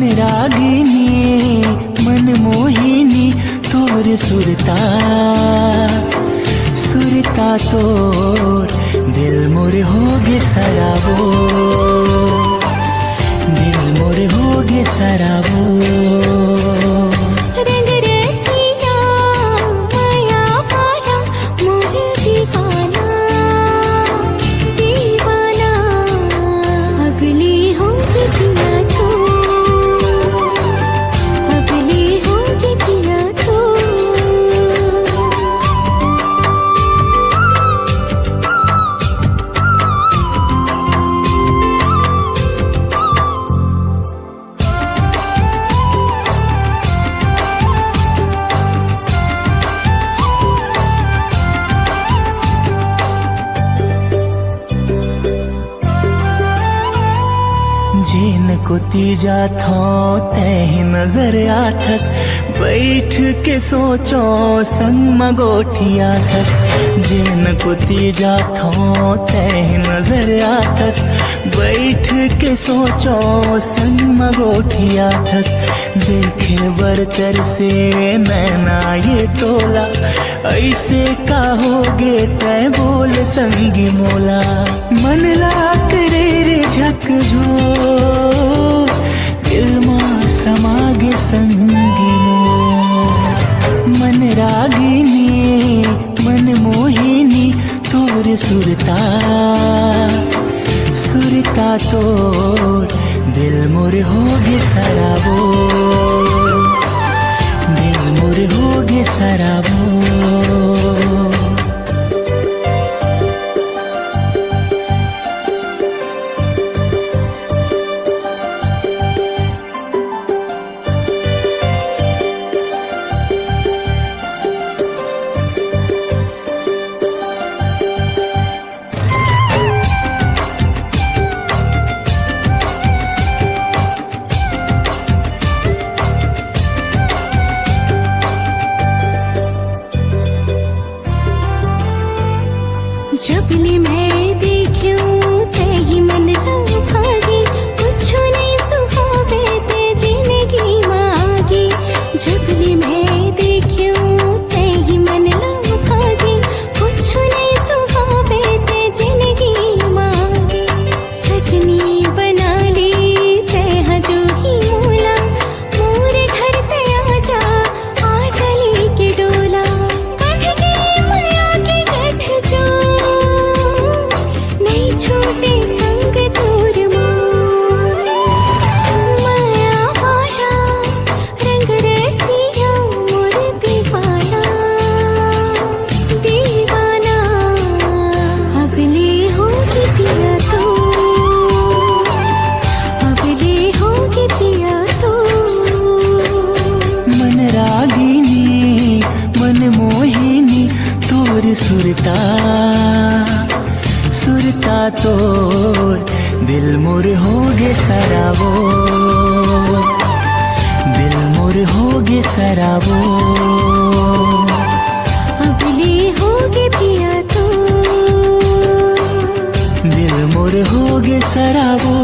मन रागिनी मन मोहिनी तोर सुरता सुरता तोर दिल मोर होगे सराबो, दिल मोर होगे सराबो। जेन को तीजा थो तही नजर आथस, बैठ के सोचो संग मगोठिया थस। जेन को तीजा थो तही नजर आथस, बैठ के सोचो संग मगोठिया थस। देखे बरतर से नैना ये तोला, ऐसे का होगे तय बोल संगी मोला। मन लाट रे रे झकझो दिल मां समागे संगी मो। मन रागिनी मन मोहिनी तोर सुरता सुरता तोर दिल मोर होगे सराबो, दिल मोर होगे सराबो। जब ने मैं देखूं तेही मन भागी, कुछ नहीं सुहावे ते जिंदगी मांगी। जब ने मैं देखूं तेही मन भागी, कुछ नहीं सुहावे ते जिंदगी मांगी। सजनी बना ली ते हजू ही मोला, मोरे घर ते आजा आजा लेके डोला। बंध गई माया के गठ जो छोटे संग तोर मोर। माया वाला रंग रसिया मोर दीवाना दीवाना। अबले होगी पिया तो, अबले होगी पिया तो। मन रागिनी मन मोहिनी तोर सुरता सुरता तोर दिल मोर होगे सराबो, दिल मोर होगे सराबो। अबले होगे पिया तो, दिल मोर होगे सराबो।